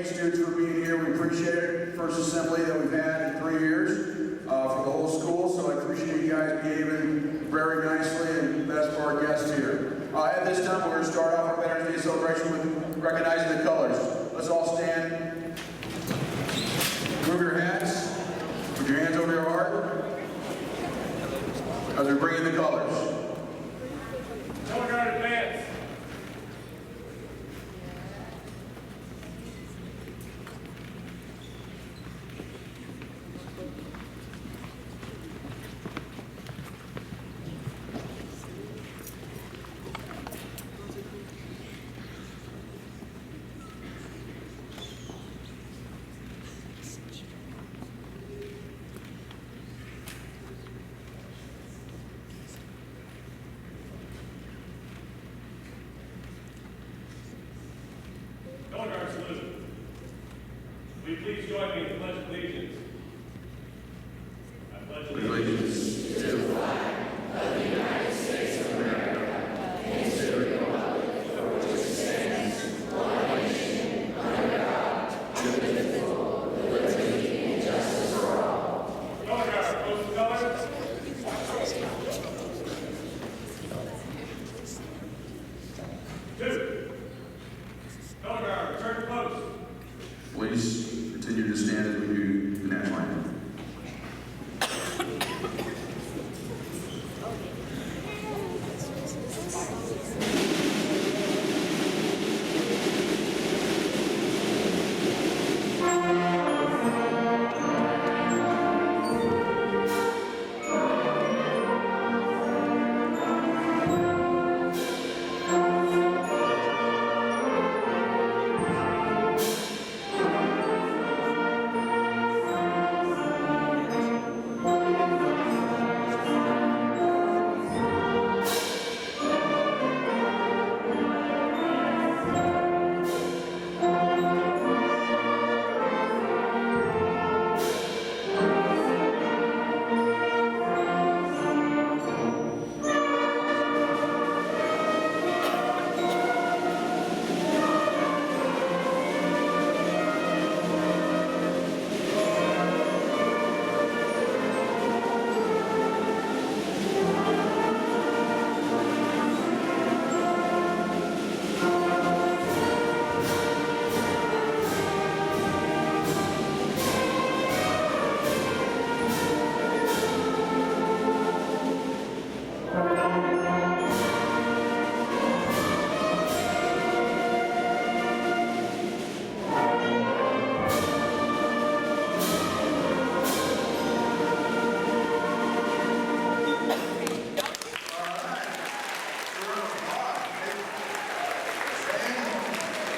students for being here. We appreciate it. First assembly that we've had in 3 years for the whole school, so I appreciate you guys behaving very nicely, and that's for our guests here. At this time, we're going to start off our Veterans Day celebration with recognizing the colors. Let's all stand. Move your hats. Put your hands over your heart as we bring in the colors. Color guard advance. Color guard salute. Will you please join me in the Pledge of Allegiance? I pledge allegiance to the flag of the United States of America and to the republic for which it stands, one nation, under God, indivisible, with liberty and justice for all. Color guard, post the colors. Two. Color guard, return to post. Please continue to stand as we do the national anthem.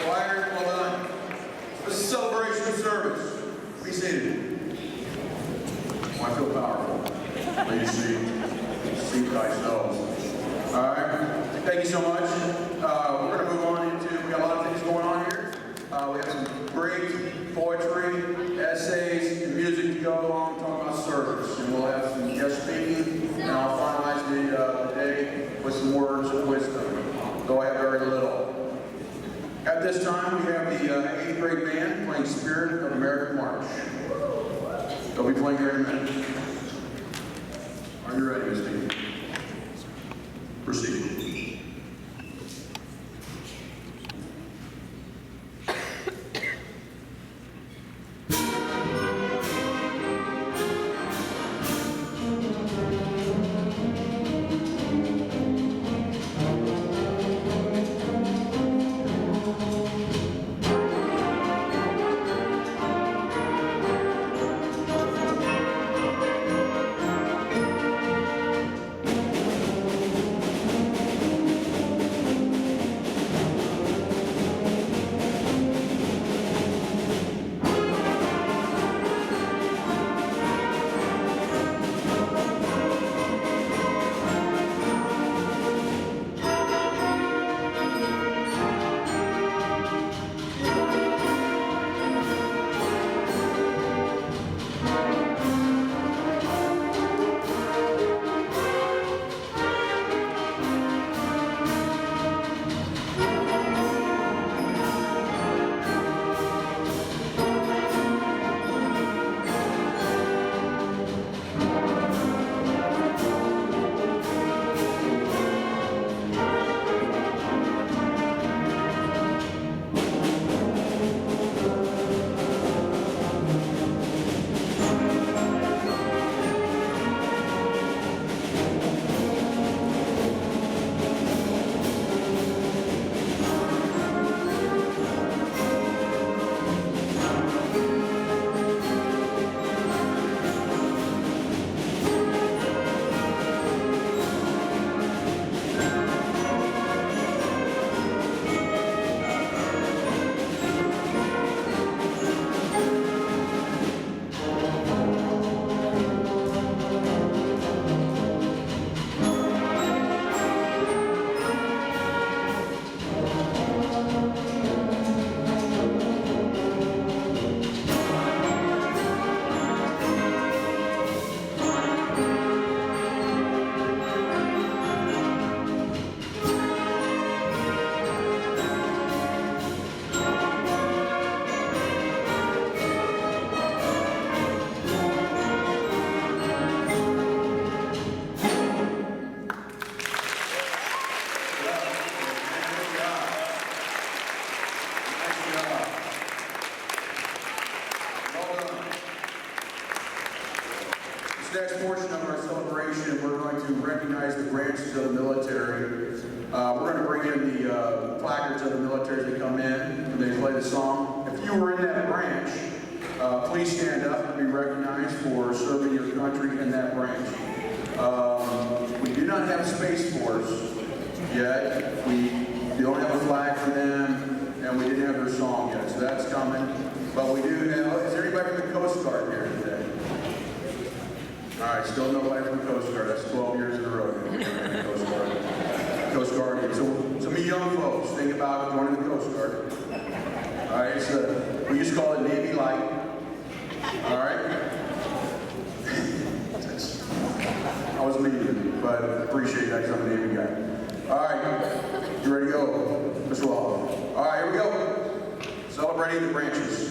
Choir, well done. This is a celebration of service. Be seated. Oh, I feel powerful. Please seat thyself. All right. Thank you so much. We're going to move on into, we got a lot of things going on here. We have some great poetry, essays, and music to go along talking about service. And we'll have some guest speaking, and I'll finalize the day with some words of wisdom, though I have very little. At this time, we have the 8th grade band playing Spirit of American March. They'll be playing here in a minute. Are you ready, Miss Dean? Proceed. This next portion of our celebration, we're going to recognize the branches of the military. We're going to bring in the placards of the military as they come in and they play the song. If you were in that branch, please stand up and be recognized for serving your country in that branch. We do not have Space Force yet. We don't have a flag for them, and we didn't have their song yet, so that's coming. But we do have, is there anybody from the Coast Guard here today? All right, still nobody from the Coast Guard. That's 12 years in a row. Coast Guard. Coast Guard. So some of you young folks, think about joining the Coast Guard. All right, we used to call it Navy Light. All right. I was mean, but I appreciate that because I'm a Navy guy. All right, you ready to go? Mr. Wall. All right, here we go. Celebrating the branches.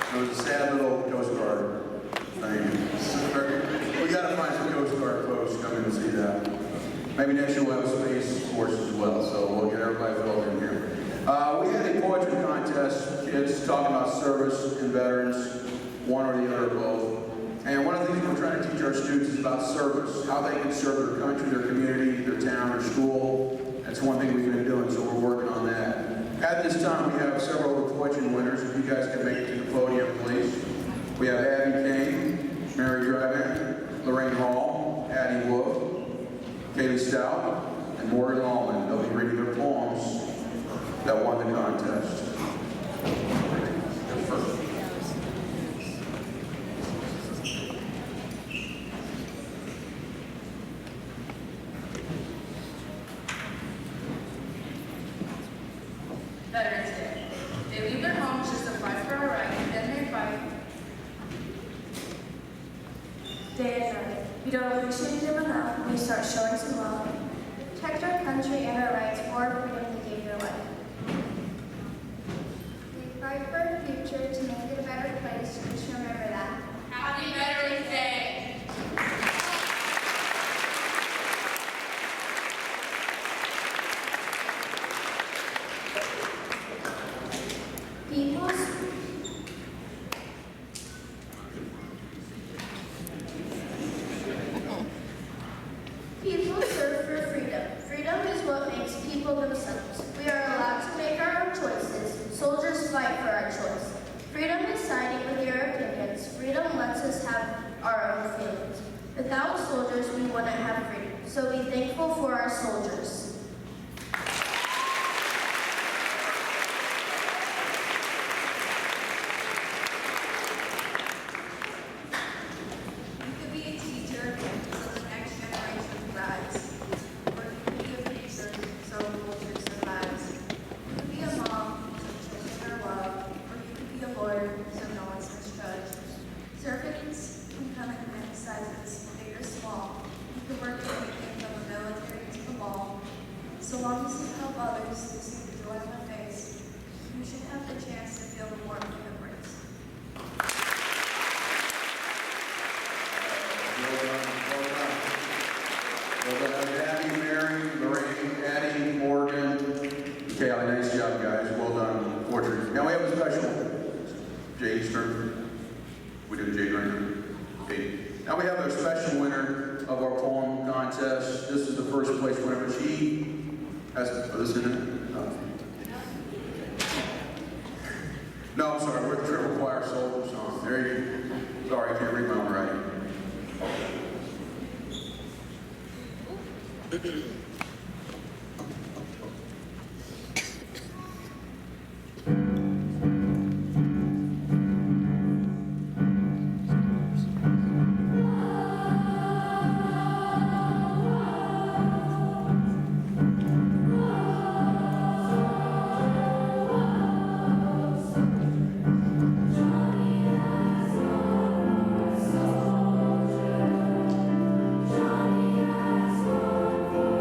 It was a sad little Coast Guard thing. We got to find some Coast Guard folks coming to see that. Maybe next year we'll have a Space Force as well, so we'll get everybody filled in here. We had a poetry contest, kids talking about service and veterans, one or the other or both. And one of the things we're trying to teach our students is about service, how they can serve their country, their community, their town, their school. That's one thing we've been doing, so we're working on that. At this time, we have several of the fortune winners. If you guys can make it to the podium, please. We have Abby Kane, Mary Dragon, Lorraine Hall, Addie Wolf, Kaylee Stout, and Morgan Allman. They'll be reading their poems that won the contest. Veterans Day. They leave their homes just to fight for our right, and then they fight. Day and night. We don't appreciate them enough. We start showing some love. Protect our country and our rights for our freedom to give your life. We fight for a future to make it a better place. Just remember that. Happy Veterans Day! People serve for freedom. Freedom is what makes people themselves. We are allowed to make our own choices. Soldiers fight for our choice. Freedom is siding with your opinions. Freedom lets us have our own feelings. Without soldiers, we wouldn't have freedom. So be thankful for our soldiers. You could be a teacher so the next generation thrives. Or you could be a preacher so the culture survives. You could be a mom so children are loved. Or you could be a lawyer so no one's misjudged. Servants can come in many sizes, big or small. You can work anything from the military to the law. So long as you help others to see the joy on their face, you should have the chance to feel the warmth of embrace. Well done, Abby, Mary, Lorraine, Addie, Morgan. Okay, nice job, guys. Well done, Portrait. Now we have a special. Jade's turn. We did Jade right now. Okay. Now we have a special winner of our poem contest. This is the first place winner, but she has to put this in it. No, I'm sorry. We're the Triple Choir Soldier song. There you go. Sorry, I can't read my own writing. Johnny has gone for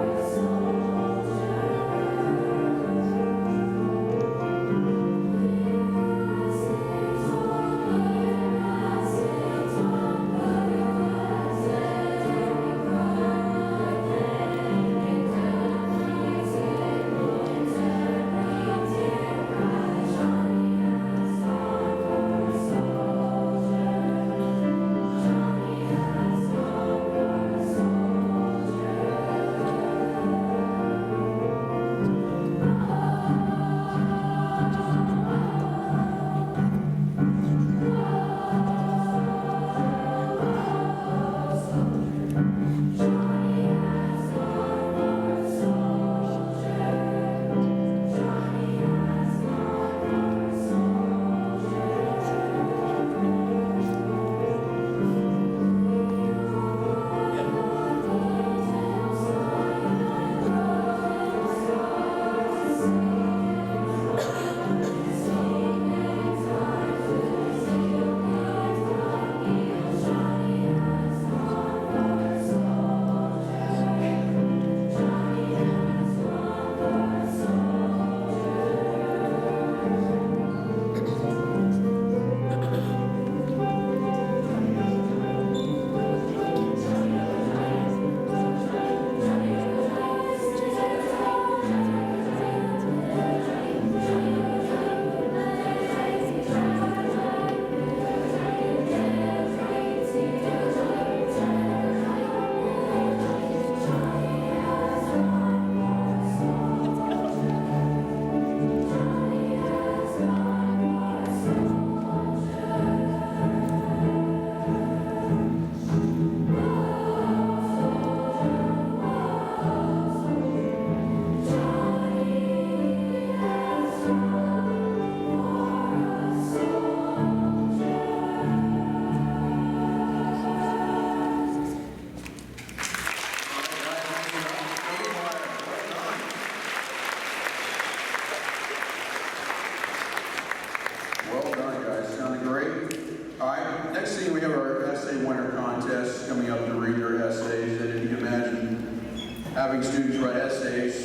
having students write essays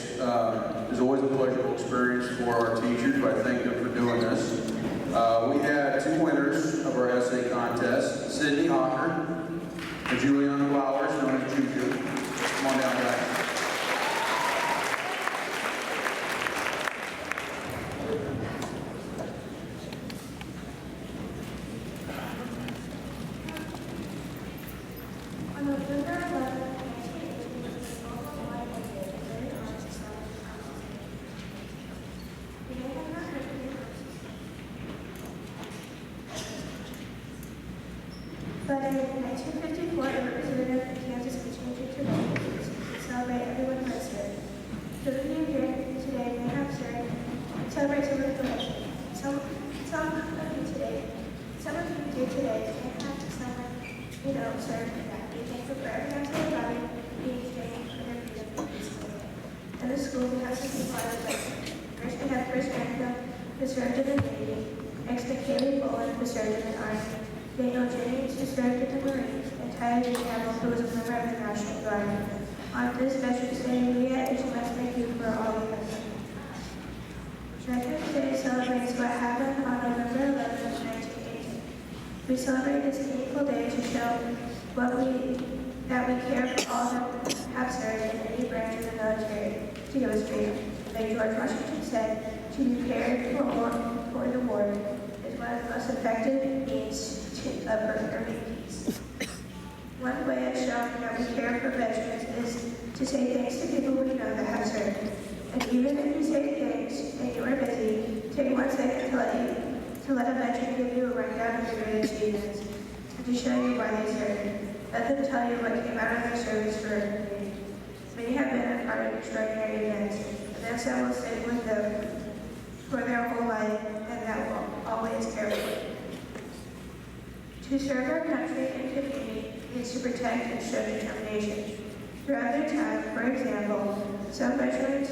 is always a pleasurable experience for our teachers, but I thank them for doing this. We had two winners of our essay contest, Sydney Hawker and Juliana Flowers, known as Juju. Come on down, guys. On November 11, 1980, the local white day was very honored to celebrate our holiday. You may have not heard of it, but in 1954, a representative of Kansas changed it to celebrate everyone who has served. Those of you here today may have served, celebrate some of the election. Some of you here today may have someone you know served in that. We thank you for every ounce of your body being trained for their freedom peacefully. In the school, we have some people I would like to thank. First, we have Chris Granville, who served in the Navy. Next, to Kaylee Boland, who served in the Army. Daniel Jennings, who served in the Marines, and Tyler Campbell, who was a member of the National Guard. On this Veterans Day, we at HMS thank you for all you have done. Veterans Day celebrates what happened on November 11, 1980. We celebrate this meaningful day to show that we care for all that have served in any branch of the military to give us freedom. Like George Washington said, to be prepared for the war is one of the most effective means of preserving peace. One way of showing that we care for veterans is to say thanks to people we know that have served. And even if you say thanks and you are busy, take 1 second to let a veteran give you a rundown of their great achievements and to show you why they served. Let them tell you what came out of their service for a community. Many have been a part of extraordinary events, and then some will stay with them for their whole life, and that will always care for you. To serve our country and community is to protect and show determination. Throughout their time, for example, some veterans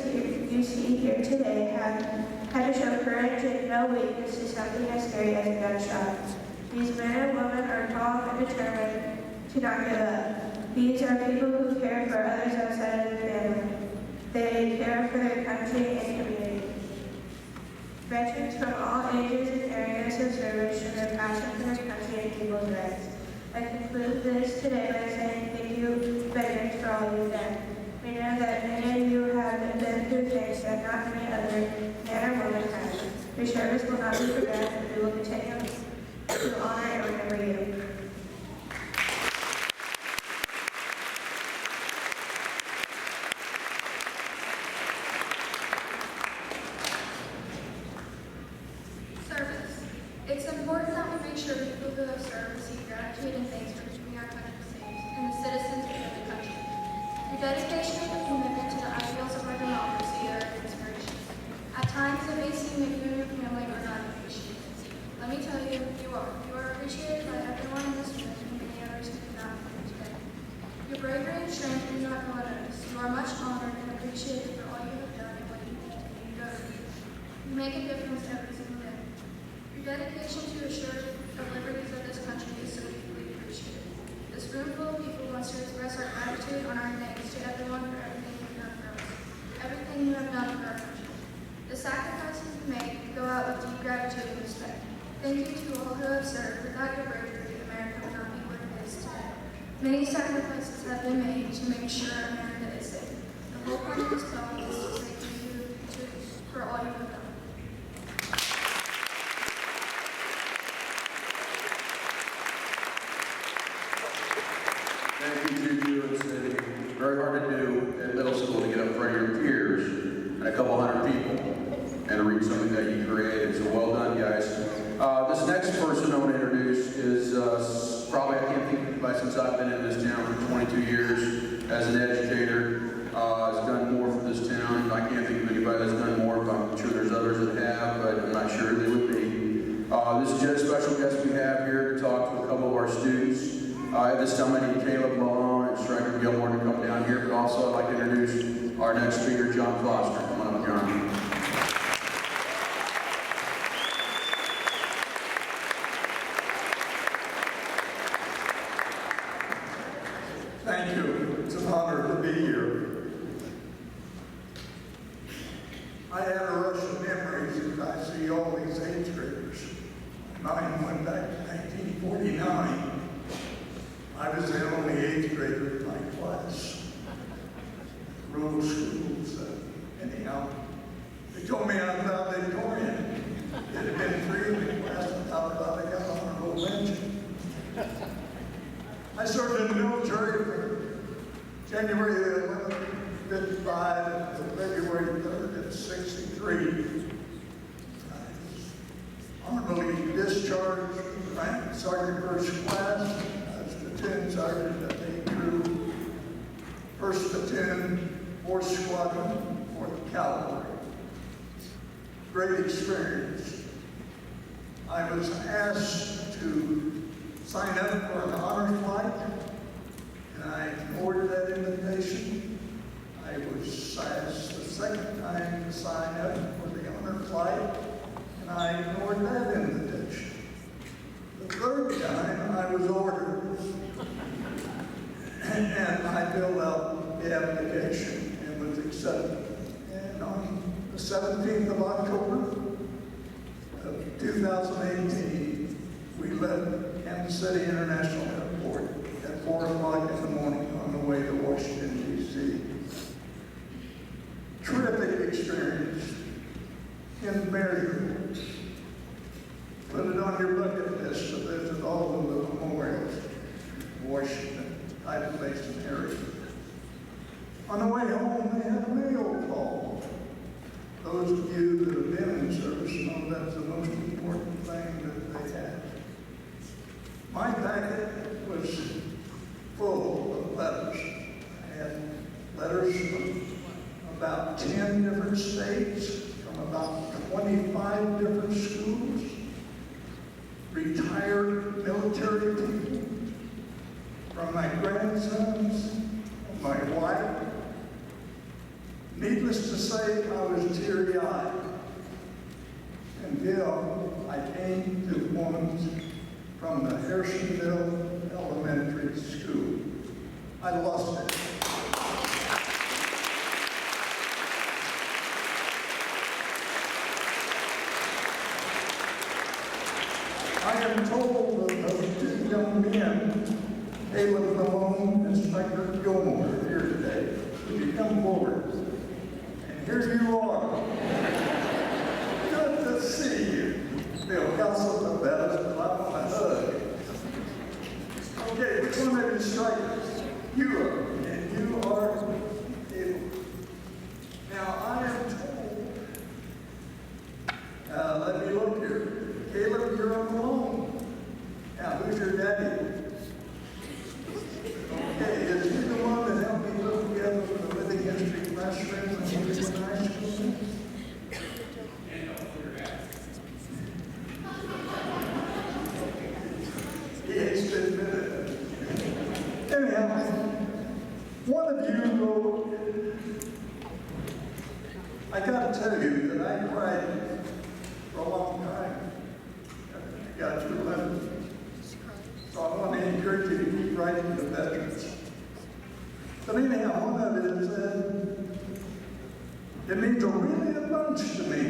you see here today have had to show courage and no weakness to something as scary as a gunshot. These men and women are tall and determined to not give up. These are people who care for others outside of their family. They care for their country and community. Veterans from all ages and areas of service show their passion for their country and people's rights. I conclude this today by saying thank you, veterans, for all you've done. We know that many of you have been through things that not many other men or women have. Your service will not be forgotten, and we will continue to honor and remember you. Service. It's important that we make sure people who have served receive gratitude and thanks for keeping our country safe and the citizens of the country. Your dedication and commitment to the ideals of our democracy are an inspiration. At times, it may seem that you and your family are not appreciated. Let me tell you, you are. You are appreciated by everyone in this room and many others who did not come today. Your bravery and strength do not go unnoticed. You are much honored and appreciated for all you have done and what you continue to do. You make a difference every single day. Your dedication to assure the liberties of this country is so deeply appreciated. This room full of people wants to express our gratitude and our thanks to everyone for everything you've done for us, everything you have done for our country. The sacrifices you make go out with deep gratitude and respect. Thank you to all who have served. Without your bravery, America would not be what it is today. Many sacrifices have been made to make sure America is safe. The whole point of this poem is to say thank you for all you have done. Thank you, Juju and Cindy. Very hard to do in middle school to get up in front of your peers and a couple hundred people and to read something that you created. So well done, guys. This next person I want to introduce is probably, I can't think of anybody since I've been in this town for 22 years as an educator. Has done more for this town. I can't think of anybody that's done more, but I'm sure there's others that have, but I'm not sure they would be. This is a special guest we have here to talk to a couple of our students. At this time, I need Caleb Malone and Striker Gilmore to come down here, but also I'd like to introduce our next speaker, John Foster. Come on up, John. Thank you. It's an honor to be here. I served in the military from January 11th, 55 to February 3rd, 63. Honorably discharged from rank Sergeant First Class. I was platoon sergeant at A Crew, 1st Platoon, 4th Squadron, 4th Cavalry. Great experience. I was asked to sign up for an honor flight, and I ignored that invitation. I was asked the second time to sign up for the honor flight, and I ignored that invitation. The third time I was ordered, and I filled out the application and was accepted. And on the 17th of October of 2018, we left Kansas City International Airport at 4 o'clock in the morning on the way to Washington, D.C. Terrific experience. Invaluable. Put it on your bucket list to visit all of the memorials in Washington, Tidal Basin area. On the way home, they had a mail call. Those of you that have been in service know that's the most important thing that they had. My packet was full of letters. I had letters from about 10 different states, from about 25 different schools, retired military people, from my grandsons, my wife. Needless to say, I was teary-eyed until I came to ones from the Harrisonville Elementary School. I lost it. I am told that those two young men, Caleb Malone and Inspector Gilmore, are here today. Would you come forward? And here you are. Good to see you. They'll gossip about us, but I want a hug. Okay, which one of you strikers? You are, and you are Caleb. Now, I am told, let me look here. Caleb, you're on Malone. Now, who's your daddy? Okay, is he the one that helped me put together the living history classroom when we were in high school? He hates to admit it. Anyhow, one of you wrote, I got to tell you that I cried for a long time. I got your letter. So I want to encourage you to keep writing to veterans. But anyhow, one of it said, it means a really a bunch to me.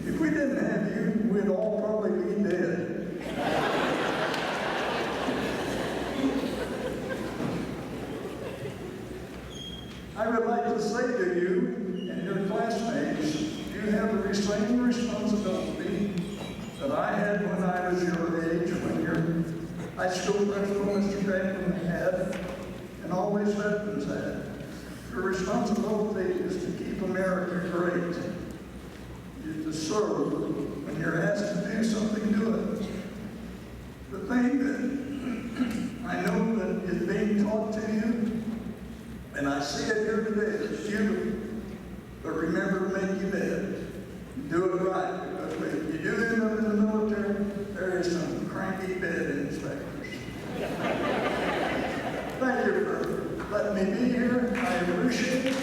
If we didn't have you, we'd all probably be dead. I would like to say to you and your classmates, you have the same responsibility that I had when I was your age, when your high school principal, Mr. Franklin, had, and all these veterans had. Your responsibility is to keep America great. You're to serve. When you're asked to do something, do it. The thing that I know that is being taught to you, and I see it here today, it's beautiful. But remember to make your bed. Do it right. Because if you do end up in the military, there is some cranky bed inspectors. Thank you for letting me be here. I appreciate it.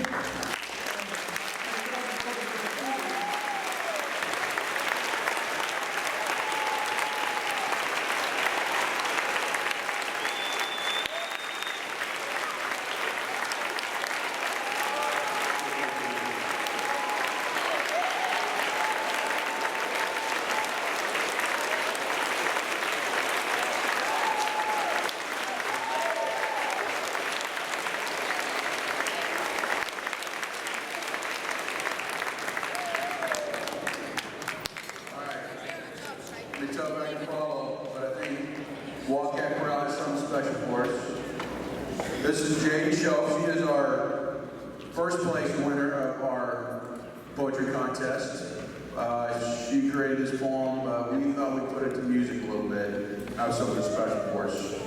Wildcat Corral has something special for us. This is Jane Shelf. She is our first place winner of our poetry contest. She created this poem. We thought we'd put it to music a little bit. Have something special for us.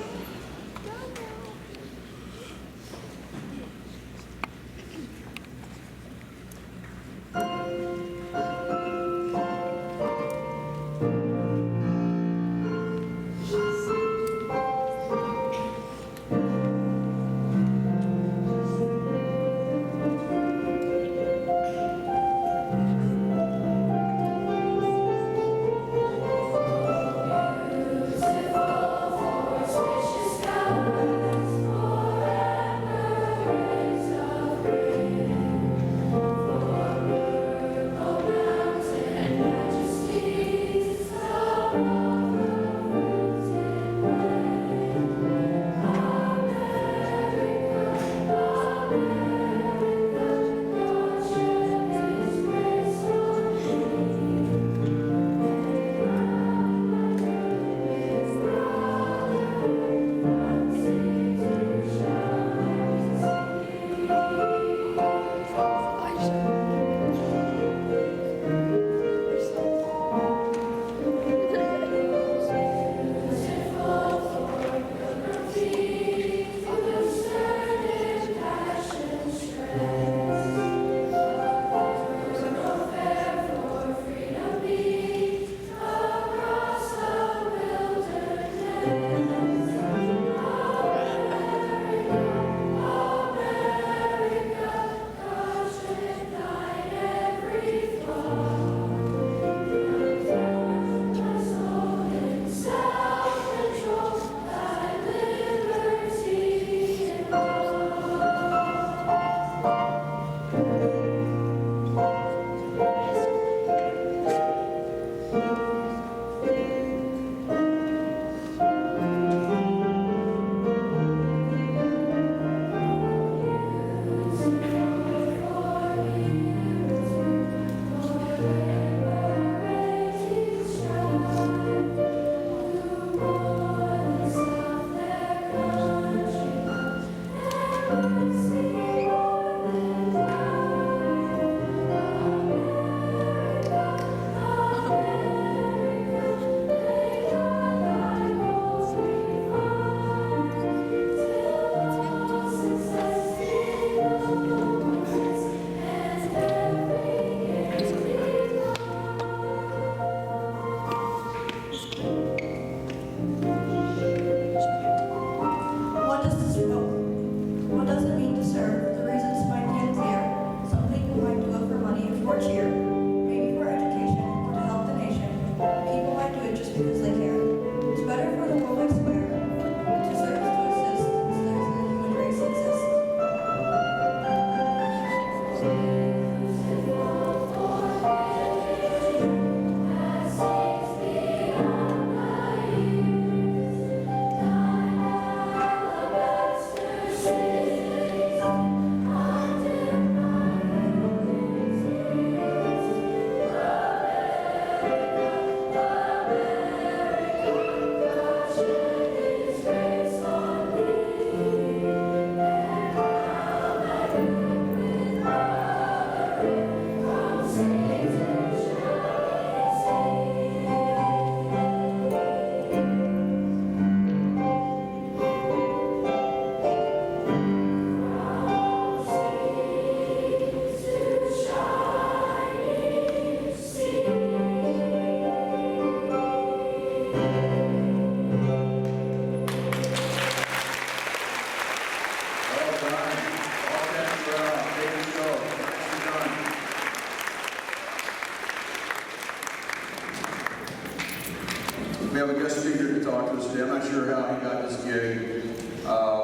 We have a guest speaker to talk to us today. I'm not sure how he got this gig.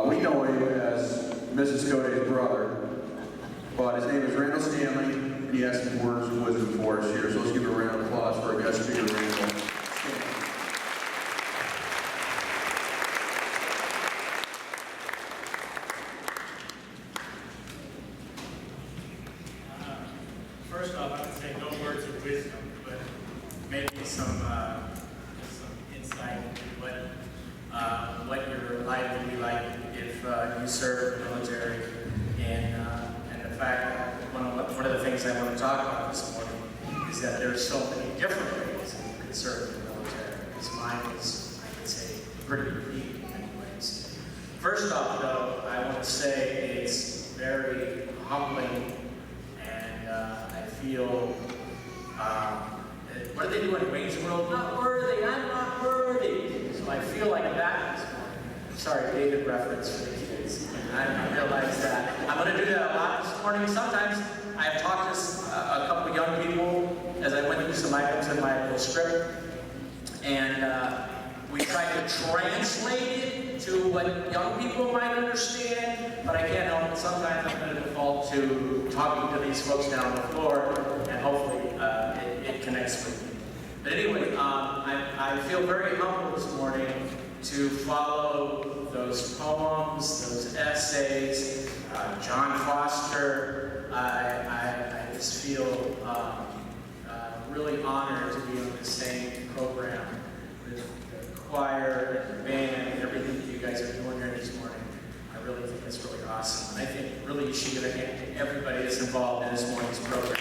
We know him as Mrs. Cody's brother, but his name is Randall Stanley, and he has some words of wisdom for us here. So let's give a round of applause for our guest speaker, Randall Stanley. First off, I would say no words of wisdom, but maybe some insight into what you serve in the military, and the fact that one of the things I want to talk about this morning is that there are so many different ways that you can serve in the military. Because mine was, I would say, pretty unique in many ways. First off, though, I want to say it's very humbling, and I feel, what do they do in Wayne's World? Not worthy, I'm not worthy. So I feel like that this morning. Sorry, David reference for the kids. I realize that. I'm going to do that a lot this morning. Sometimes I have talked to a couple of young people as I went through some items in my little script, and we tried to translate it to what young people might understand, but I can't help it. Sometimes I'm going to default to talking to these folks down the floor, and hopefully it connects with me. But anyway, I feel very humbled this morning to follow those poems, those essays, John Foster. I just feel really honored to be on the same program with the choir and the band and everything that you guys are doing here this morning. I really think it's really awesome. And I think really you should give a hand to everybody that's involved in this morning's program.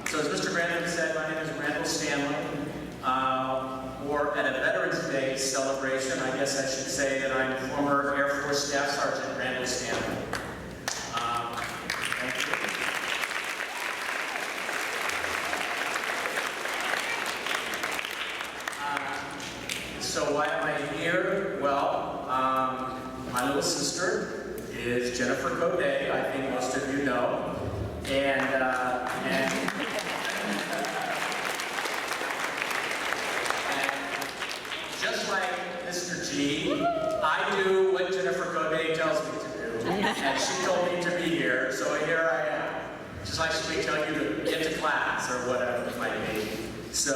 So as Mr. Grantham said, my name is Randall Stanley. Or at a Veterans Day celebration, I guess I should say that I'm former Air Force Staff Sergeant Randall Stanley. Thank you. So why am I here? Well, my little sister is Jennifer Coday, I think most of you know. And just like Mr. G, I do what Jennifer Coday tells me to do. And she told me to be here, so here I am. Just like she may tell you to get to class or whatever it might be. So,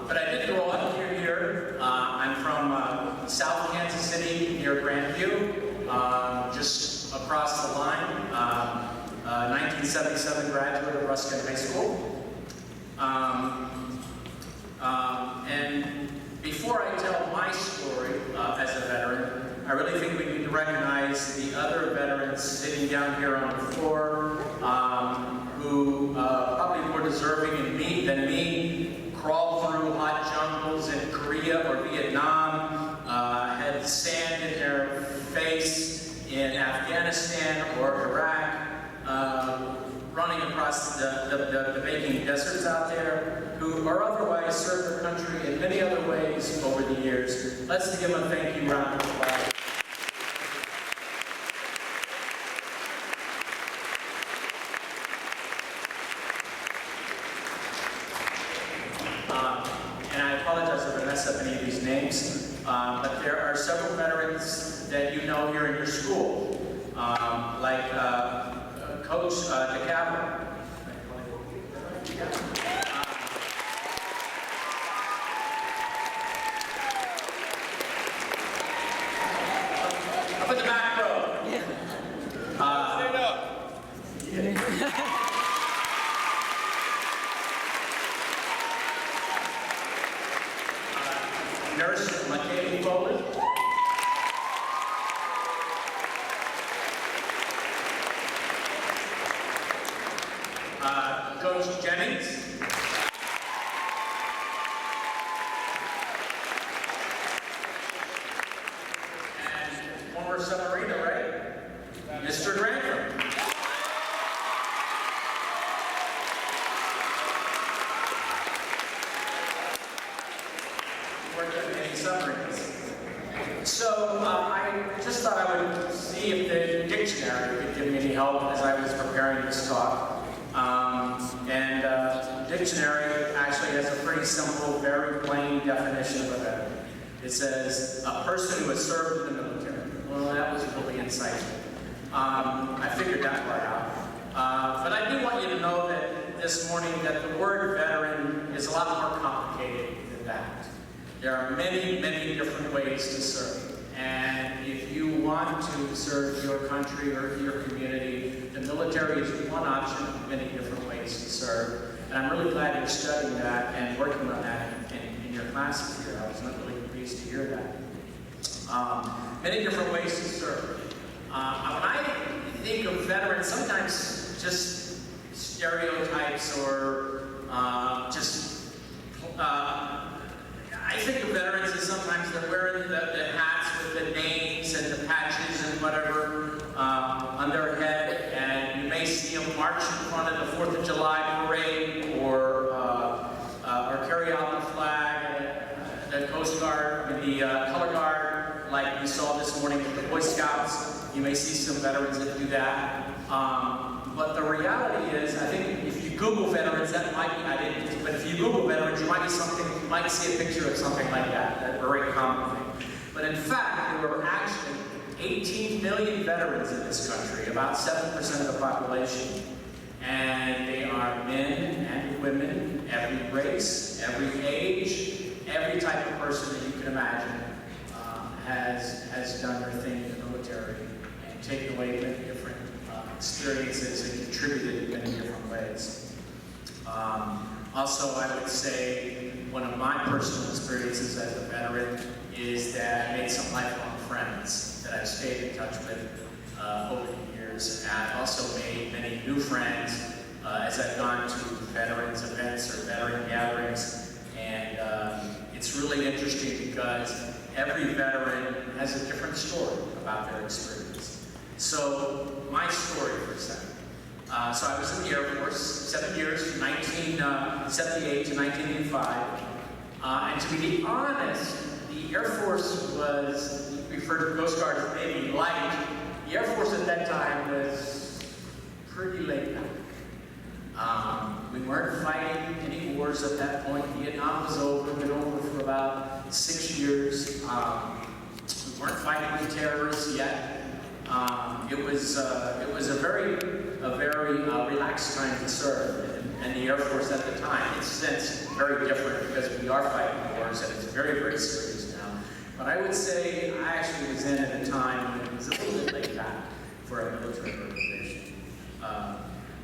but I did grow up here. I'm from South Kansas City near Grandview, just across the line. 1977 graduate of Ruskin High School. And before I tell my story as a veteran, I really think we need to recognize the other veterans sitting down here on the floor who probably more deserving than me, crawled through hot jungles in Korea or Vietnam, had sand in their face in Afghanistan or Iraq, running across the baking deserts out there, who are otherwise served their country in many other ways over the years. Let's give them a thank you round of applause. And I apologize if I mess up any of these names, but there are several veterans that you know here in your school, like Coach DeCavalier. Up in the back row. Stand up. Nurse McKay Foley. Coach Jennings. And former submariner, right? Mr. Grantham. Worked at many submarines. So I just thought I would see if the dictionary could give me any help as I was preparing this talk. The dictionary actually has a pretty simple, very plain definition of a veteran. It says, a person who has served in the military. Well, that was really insightful. I figured that part out. But I do want you to know that this morning that the word veteran is a lot more complicated than that. There are many, many different ways to serve. And if you want to serve your country or your community, the military is one option of many different ways to serve. And I'm really glad you're studying that and working on that in your classes here. I was not really pleased to hear that. Many different ways to serve. When I think of veterans, sometimes just stereotypes or I think of veterans as sometimes they're wearing the hats with the names and the patches and whatever on their head, and you may see them march in front of the 4th of July parade or carry out the flag, the Coast Guard, the Color Guard, like we saw this morning with the Boy Scouts. You may see some veterans that do that. But the reality is, I think if you Google veterans, that might be, I didn't, but if you Google veterans, you might see a picture of something like that, that very common thing. But in fact, there were actually 18 million veterans in this country, about 7% of the population. And they are men and women, every race, every age, every type of person that you can imagine has done their thing in the military and taken away many different experiences and contributed in many different ways. Also, I would say one of my personal experiences as a veteran is that I made some lifelong friends that I've stayed in touch with over the years. And I've also made many new friends as I've gone to veterans events or veteran gatherings. And it's really interesting because every veteran has a different story about their experience. So, my story for a second. So I was in the Air Force 7 years, from 1978 to 1985. And to be honest, the Air Force was, referred to Coast Guard as maybe light. The Air Force at that time was pretty laid back. We weren't fighting any wars at that point. Vietnam was over, been over for about 6 years. We weren't fighting with terrorists yet. It was a very relaxed time to serve, and the Air Force at the time, it's since very different because we are fighting wars and it's very, very serious now. But I would say I actually was in at a time when it was a little bit laid back for a military organization.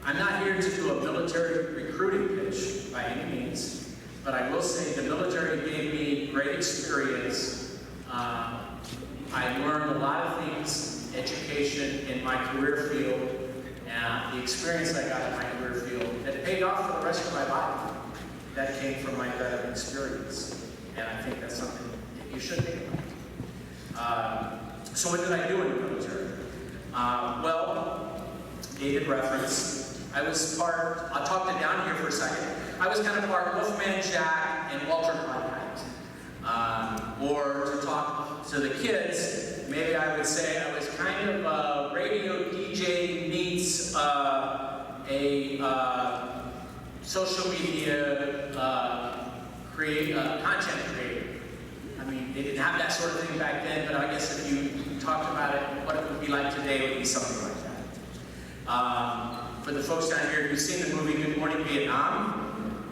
I'm not here to do a military recruiting pitch by any means, but I will say the military gave me great experience. I learned a lot of things, education in my career field, and the experience I got in my career field that paid off for the rest of my life. That came from my veteran experience, and I think that's something that you should think about. So what did I do in the military? Well, dated reference. I was part, I'll talk to down here for a second. I was kind of part Wolfman Jack and Walter Cronkite. Or to talk to the kids, maybe I would say I was kind of a radio DJ meets a social media content creator. I mean, they didn't have that sort of thing back then, but I guess if you talked about it, what it would be like today would be something like that. For the folks down here who've seen the movie Good Morning Vietnam,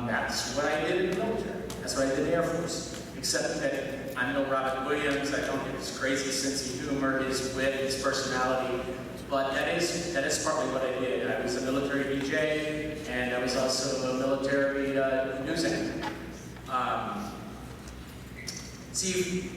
that's what I did in the military. That's what I did in the Air Force. Except that I'm no Robin Williams, I don't have his crazy sense of humor, his wit, his personality, but that is partly what I did. I was a military DJ, and I was also a military news anchor. See,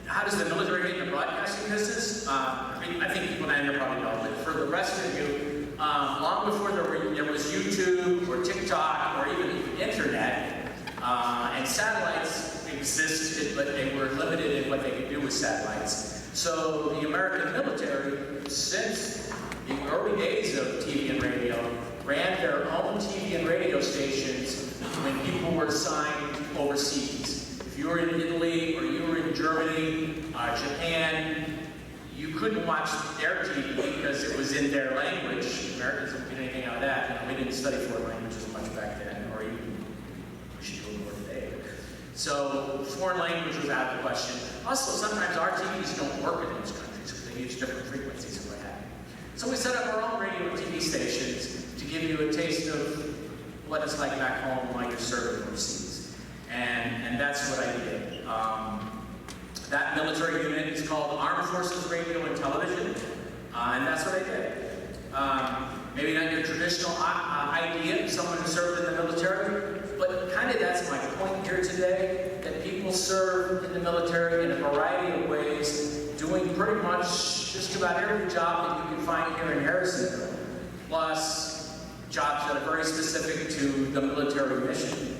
how does the military get in the broadcasting business? I think people down here probably know, but for the rest of you, long before there was YouTube or TikTok or even the internet, and satellites existed, but they were limited in what they could do with satellites. So the American military, since the early days of TV and radio, ran their own TV and radio stations when people were assigned overseas. If you were in Italy or you were in Germany, Japan, you couldn't watch their TV because it was in their language. Americans didn't get anything out of that. You know, we didn't study foreign languages much back then, or even we should do it more today. So foreign language was out of the question. Also, sometimes our TVs don't work in those countries because they use different frequencies and what have you. So we set up our own radio and TV stations to give you a taste of what it's like back home while you're serving overseas. And that's what I did. That military unit is called Armed Forces Radio and Television, and that's what I did. Maybe not your traditional idea of someone who served in the military, but kind of that's my point here today, that people serve in the military in a variety of ways, doing pretty much just about every job that you can find here in Harrisonville, plus jobs that are very specific to the military mission.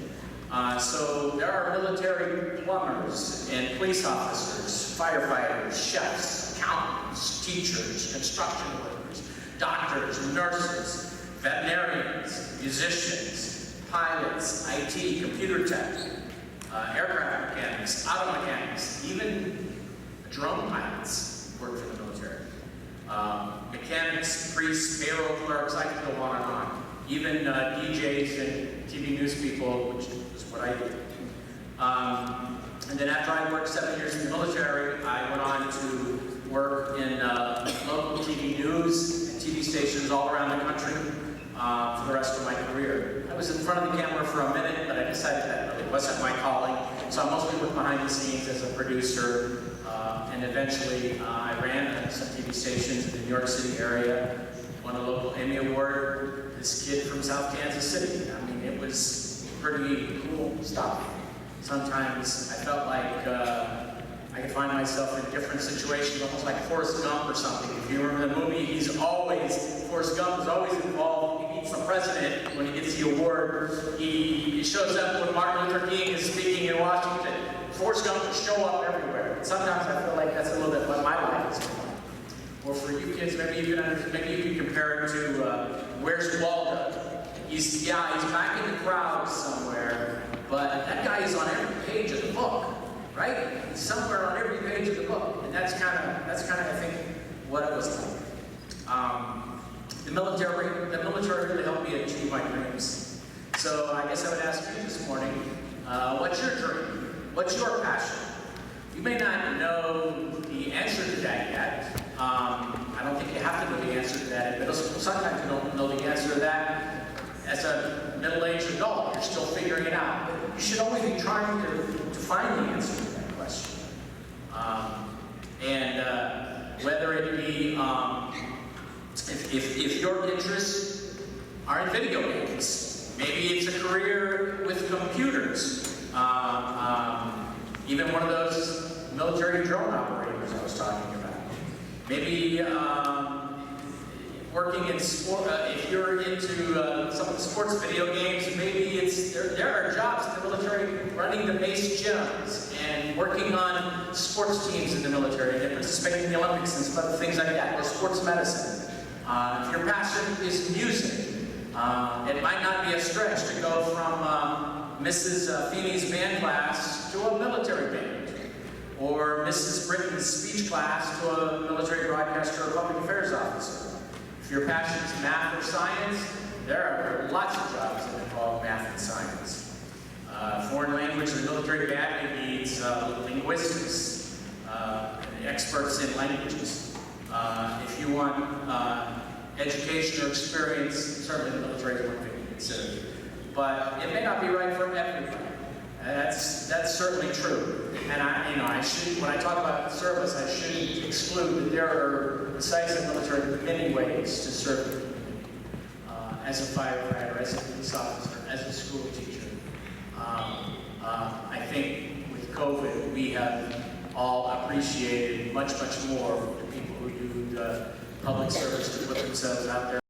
So there are military plumbers and police officers, firefighters, chefs, accountants, teachers, construction workers, doctors, nurses, veterinarians, musicians, pilots, IT, computer tech, aircraft mechanics, auto mechanics, even drone pilots work for the military. Mechanics, priests, payroll clerks, I could go on and on. Even DJs and TV news people, which is what I do. And then after I worked 7 years in the military, I went on to work in local TV news and TV stations all around the country for the rest of my career. I was in front of the camera for a minute, but I decided that really wasn't my calling. So I mostly worked behind the scenes as a producer, and eventually I ran some TV stations in the New York City area, won a local Emmy Award. This kid from South Kansas City. I mean, it was pretty cool stuff. Sometimes I felt like I could find myself in different situations, almost like Forrest Gump or something. If you remember the movie, Forrest Gump is always involved. He meets the president when he gets the award. He shows up when Martin Luther King is speaking in Washington. Forrest Gump will show up everywhere. And sometimes I feel like that's a little bit what my life is like. Or for you kids, maybe you can compare it to Where's Waldo? He's back in the crowd somewhere, but that guy is on every page of the book, right? He's somewhere on every page of the book, and that's kind of I think what it was like. The military really helped me achieve my dreams. So I guess I would ask you this morning, what's your dream? What's your passion? You may not know the answer to that yet. I don't think you have to know the answer to that in middle school. Sometimes you don't know the answer to that as a middle-aged adult. You're still figuring it out. But you should always be trying to find the answer to that question. Whether it be, if your interests are in video games, maybe it's a career with computers. Even one of those military drone operators I was talking about. Maybe working in sport, if you're into some of the sports video games, maybe there are jobs in the military running the base gyms and working on sports teams in the military and participating in the Olympics and some other things like that, or sports medicine. If your passion is music, it might not be a stretch to go from Mrs. Feeney's band class to a military band. Or Mrs. Britton's speech class to a military broadcaster or public affairs officer. If your passion is math or science, there are lots of jobs that involve math and science. Foreign language and military badly needs linguistics, experts in languages. If you want education or experience, certainly the military is one thing to consider. But it may not be right for everybody. That's certainly true. And I should, when I talk about service, I shouldn't exclude that there are, besides the military, many ways to serve the community. As a firefighter, as a police officer, as a school teacher. I think with COVID, we have all appreciated much, much more the people who do the public service to put themselves out there